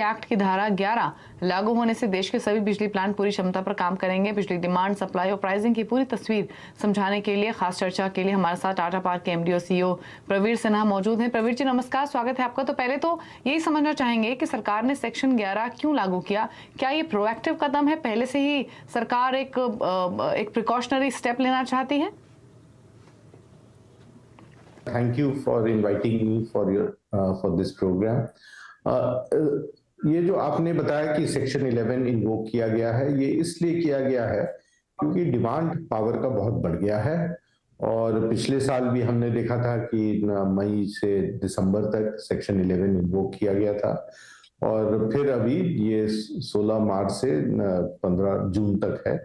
Act की धारा 11 लागू होने से देश के सभी बिजली प्लांट पूरी क्षमता पर काम करेंगे। बिजली डिमांड, सप्लाई और प्राइसिंग की पूरी तस्वीर समझाने के लिए खास चर्चा के लिए हमारे साथ टाटा पावर के एमडी और सीईओ प्रवीर सिन्हा मौजूद हैं। प्रवीर जी नमस्कार, स्वागत है आपका। तो पहले तो यही समझना चाहेंगे कि सरकार ने सेक्शन 11 क्यों लागू किया? क्या ये प्रोएक्टिव कदम है? पहले से ही सरकार एक प्रिकॉशनरी स्टेप लेना चाहती है? Thank you for inviting me for this program. ये जो आपने बताया कि सेक्शन 11 इन्वोक किया गया है, ये इसलिए किया गया है क्योंकि डिमांड पावर का बहुत बढ़ गया है। और पिछले साल भी हमने देखा था कि मई से दिसंबर तक सेक्शन 11 इन्वोक किया गया था और फिर अभी ये 16 मार्च से 15 जून तक है।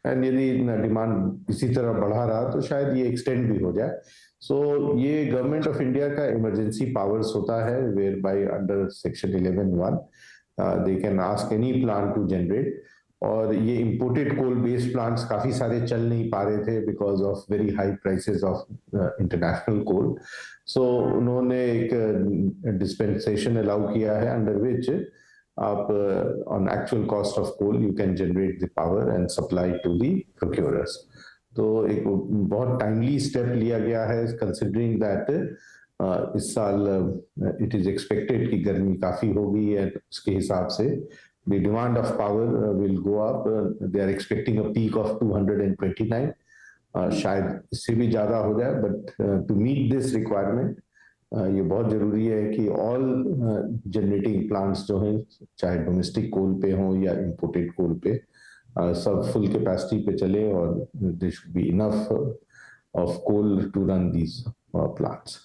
एंड यदि डिमांड इसी तरह बढ़ा रहा तो शायद ये एक्सटेंड भी हो जाए। सो ये गवर्नमेंट ऑफ इंडिया का इमरजेंसी पावर्स होता है, where by under section 11(1) they can ask any plant to generate. और ये इंपोर्टेड कोल बेस्ड प्लांट्स काफी सारे चल नहीं पा रहे थे because of very high prices of international coal. So उन्होंने एक डिस्पेंसेशन अलाउ किया है अंडर विच आप on actual cost of coal you can generate the power and supply to the procurers. तो एक बहुत टाइमली स्टेप लिया गया है कंसिडरिंग दैट इस साल इट इज एक्सपेक्टेड कि गर्मी काफी होगी एंड उसके हिसाब से the demand of power will go up. They are expecting a peak of 229. शायद इससे भी ज्यादा हो जाए, but to meet this requirement ये बहुत जरूरी है कि ऑल जनरेटिंग प्लांट्स जो हैं, चाहे डोमेस्टिक कोल पे हों या इंपोर्टेड कोल पे, सब फुल कैपेसिटी पे चले और there should be enough of coal to run these plants.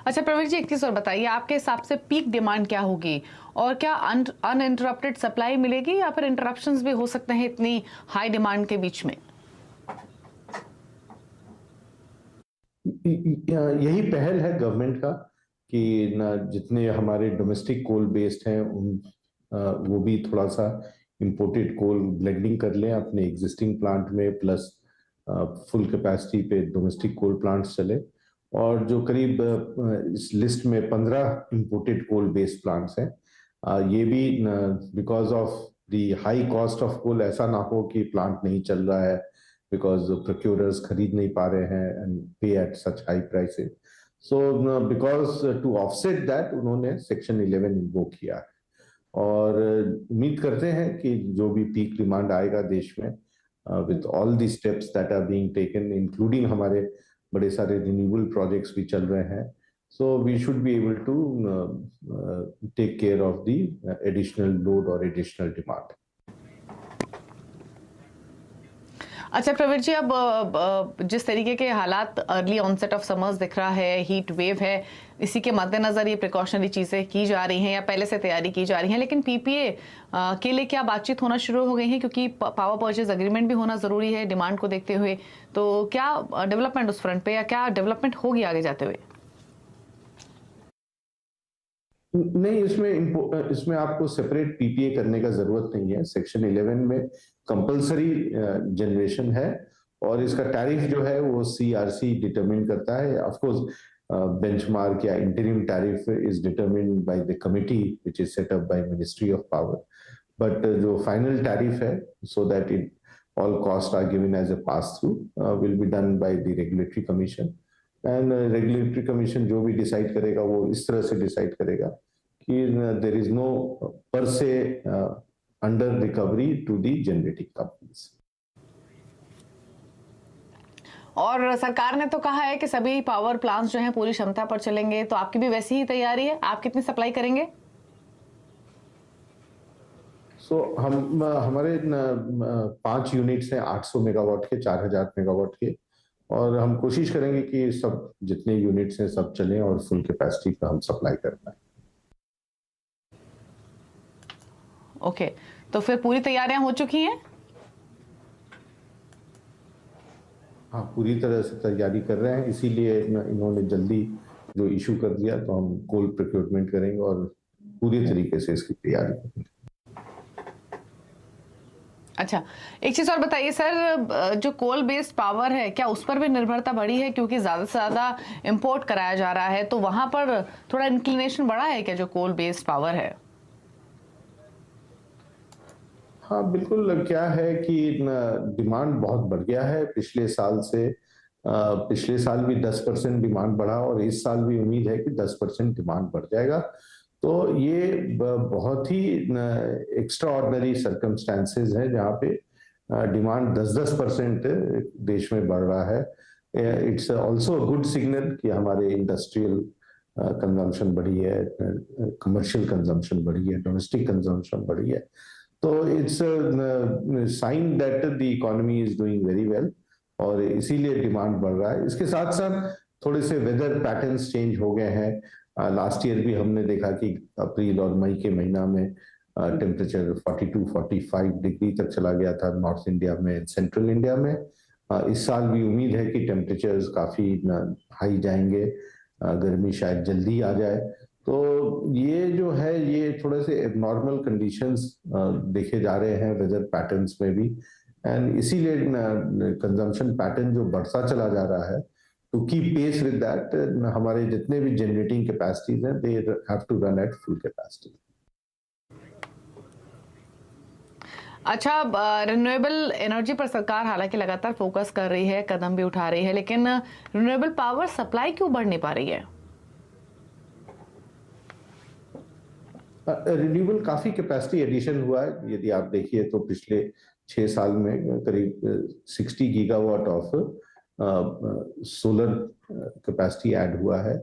अच्छा प्रवीर जी, एक चीज और बताइए, आपके हिसाब से पीक डिमांड क्या होगी और क्या अनइंटरप्टेड सप्लाई मिलेगी या फिर इंटरप्शंस भी हो सकते हैं इतनी हाई डिमांड के बीच में? यही पहल है गवर्नमेंट का कि जितने हमारे डोमेस्टिक कोल बेस्ड हैं उन वो भी थोड़ा सा इंपोर्टेड कोल ब्लेंडिंग कर लें अपने एग्जिस्टिंग प्लांट में, प्लस फुल कैपेसिटी पे डोमेस्टिक कोल प्लांट्स चले। और जो करीब इस लिस्ट में 15 इंपोर्टेड कोल बेस्ड प्लांट्स हैं, ये भी because of the high cost of coal ऐसा ना हो कि प्लांट नहीं चल रहा है because the procurers खरीद नहीं पा रहे हैं and pay at such high prices. So because to offset that उन्होंने section 11 इन्वोक किया है और उम्मीद करते हैं कि जो भी पीक डिमांड आएगा देश में with all the steps that are being taken including हमारे बड़े सारे रिन्यूएबल प्रोजेक्ट्स भी चल रहे हैं, so we should be able to take care of the additional load or additional demand. अच्छा प्रवीर जी, अब जिस तरीके के हालात अर्ली ऑनसेट ऑफ समर्स दिख रहा है, हीट वेव है, इसी के मद्देनजर ये प्रिकॉशनरी चीजें की जा रही हैं या पहले से तैयारी की जा रही है, लेकिन पीपीए के लिए क्या बातचीत होना शुरू हो गई है? क्योंकि पावर परचेज एग्रीमेंट भी होना जरूरी है डिमांड को देखते हुए। तो क्या डेवलपमेंट उस फ्रंट पे या क्या डेवलपमेंट होगी आगे जाते हुए? नहीं, इसमें आपको सेपरेट पीपीए करने का जरूरत नहीं है। सेक्शन 11 में कंपलसरी जनरेशन है और इसका टैरिफ जो है वो सीआरसी डिटरमिन करता है। ऑफ कोर्स बेंचमार्क या interim tariff is determined by the committee which is set up by ministry of power, but जो फाइनल टैरिफ है so that it all cost are given as a pass through will be done by the regulatory commission. And regulatory commission जो भी decide करेगा वो इस तरह से decide करेगा कि there is no per se under recovery to the generating companies. और सरकार ने तो कहा है कि सभी पावर प्लांट्स जो हैं पूरी क्षमता पर चलेंगे, तो आपकी भी वैसी ही तैयारी है? आप कितनी सप्लाई करेंगे? हमारे 5 यूनिट्स हैं 800 मेगावाट के, 4000 मेगावाट के, और हम कोशिश करेंगे कि सब जितने यूनिट्स हैं सब चलें और फुल कैपेसिटी का हम सप्लाई कर पाएं। ओके, तो फिर पूरी तैयारियां हो चुकी हैं? हाँ, पूरी तरह से तैयारी कर रहे हैं, इसीलिए इन्होंने जल्दी जो इशू कर दिया, तो हम कोल प्रोक्योरमेंट करेंगे और पूरी तरीके से इसकी तैयारी करेंगे। अच्छा, एक चीज और बताइए सर, जो कोल बेस्ड पावर है क्या उस पर भी निर्भरता बढ़ी है, क्योंकि ज्यादा से ज्यादा इंपोर्ट कराया जा रहा है, तो वहां पर थोड़ा इंक्लिनेशन बढ़ा है क्या जो कोल बेस्ड पावर है? हाँ बिल्कुल, क्या है कि डिमांड बहुत बढ़ गया है पिछले साल से। पिछले साल भी 10% डिमांड बढ़ा और इस साल भी उम्मीद है कि 10% डिमांड बढ़ जाएगा। तो ये बहुत ही एक्स्ट्रा ऑर्डिनरी सर्कमस्टांसेस है जहाँ पे डिमांड 10% देश में बढ़ रहा है। इट्स ऑल्सो गुड सिग्नल कि हमारे इंडस्ट्रियल कंजम्पशन बढ़ी है, कमर्शियल कंजम्पशन बढ़ी है, डोमेस्टिक कंजम्पशन बढ़ी है। तो it's sign that the economy is doing very well और इसीलिए डिमांड बढ़ रहा है। इसके साथ साथ थोड़े से वेदर पैटर्न्स चेंज हो गए हैं। लास्ट ईयर भी हमने देखा कि अप्रैल और मई के महीना में टेम्परेचर 42-45 डिग्री तक चला गया था नॉर्थ इंडिया में, सेंट्रल इंडिया में। इस साल भी उम्मीद है कि टेम्परेचर्स काफी हाई जाएंगे, गर्मी शायद जल्दी आ जाए। तो ये जो है ये थोड़े से एबनॉर्मल कंडीशंस देखे जा रहे हैं वेदर पैटर्न्स में भी, एंड इसीलिए कंजम्पशन पैटर्न जो बढ़ता चला जा रहा है। To keep pace with that हमारे जितने भी जनरेटिंग कैपेसिटीज हैं they have to run at full capacity. अच्छा, रिन्यूएबल एनर्जी पर सरकार हालांकि लगातार फोकस कर रही है, कदम भी उठा रही है, लेकिन रिन्यूएबल पावर सप्लाई क्यों बढ़ नहीं पा रही है? रिन्यूएबल काफी कैपेसिटी एडिशन हुआ है। यदि आप देखिए तो पिछले 6 साल में करीब 60 gigawatt of solar capacity add हुआ है।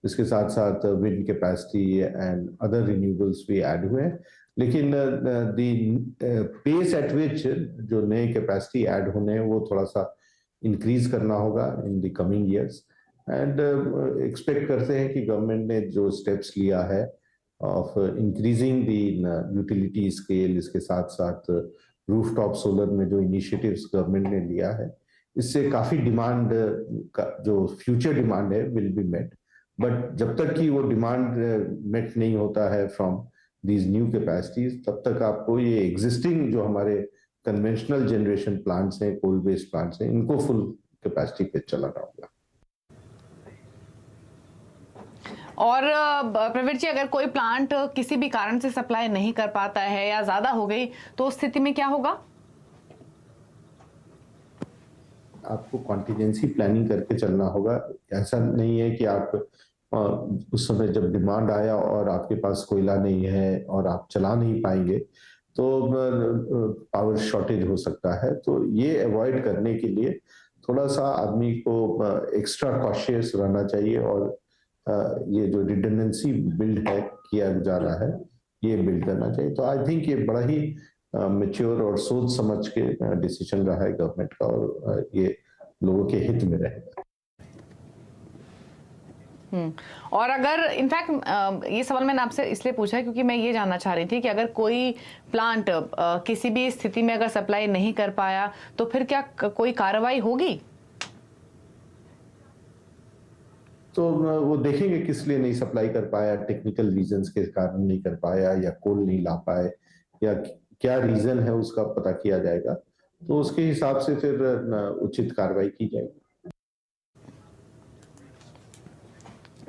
इसके साथ साथ wind capacity and other renewables भी ऐड हुए हैं। लेकिन पेस एट विच जो नए कैपेसिटी ऐड होने हैं वो थोड़ा सा इंक्रीज करना होगा in the coming years. And expect करते हैं कि गवर्नमेंट ने जो स्टेप्स लिया है of increasing the utility scale, इसके साथ साथ रूफटॉप सोलर में जो इनिशिएटिव्स गवर्नमेंट ने लिया है, इससे काफी डिमांड का जो फ्यूचर डिमांड है विल बी मेट। बट जब तक कि वो डिमांड मेट नहीं होता है फ्रॉम दीज न्यू कैपेसिटीज, तब तक आपको ये एग्जिस्टिंग जो हमारे कन्वेंशनल जनरेशन प्लांट्स हैं, कोल बेस्ड प्लांट्स हैं, इनको फुल कैपेसिटी पे चलाना होगा। और प्रवीर जी, अगर कोई प्लांट किसी भी कारण से सप्लाई नहीं कर पाता है या ज्यादा हो गई तो उस स्थिति में क्या होगा? आपको कॉन्टिजेंसी प्लानिंग करके चलना होगा। ऐसा नहीं है कि आप उस समय जब डिमांड आया और आपके पास कोयला नहीं है और आप चला नहीं पाएंगे तो पावर शॉर्टेज हो सकता है। तो ये अवॉइड करने के लिए थोड़ा सा आदमी को एक्स्ट्रा कॉशियस रहना चाहिए और ये जो रिडंडेंसी बिल्ड है किया जा रहा है ये बिल्ड करना चाहिए। तो आई थिंक ये बड़ा ही मैच्योर और सोच समझ के डिसीजन रहा है गवर्नमेंट का और ये लोगों के हित में रहेगा। और अगर इनफैक्ट ये सवाल मैंने आपसे इसलिए पूछा है क्योंकि मैं ये जानना चाह रही थी कि अगर कोई प्लांट किसी भी स्थिति में अगर सप्लाई नहीं कर पाया तो फिर क्या कोई कार्रवाई होगी? तो वो देखेंगे किस लिए नहीं सप्लाई कर पाया, टेक्निकल रीजंस के कारण नहीं कर पाया या कोल नहीं ला पाए या क्या रीजन है उसका पता किया जाएगा। तो उसके हिसाब से फिर उचित कार्रवाई की जाएगी।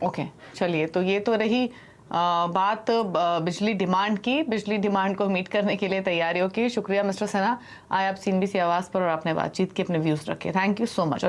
ओके, चलिए, तो ये तो रही बात बिजली डिमांड की। बिजली डिमांड को मीट करने के लिए तैयारियों की। शुक्रिया मिस्टर सिन्हा, आए आप CNBC आवाज पर और आपने बातचीत की, अपने व्यूज रखे। Thank you so much.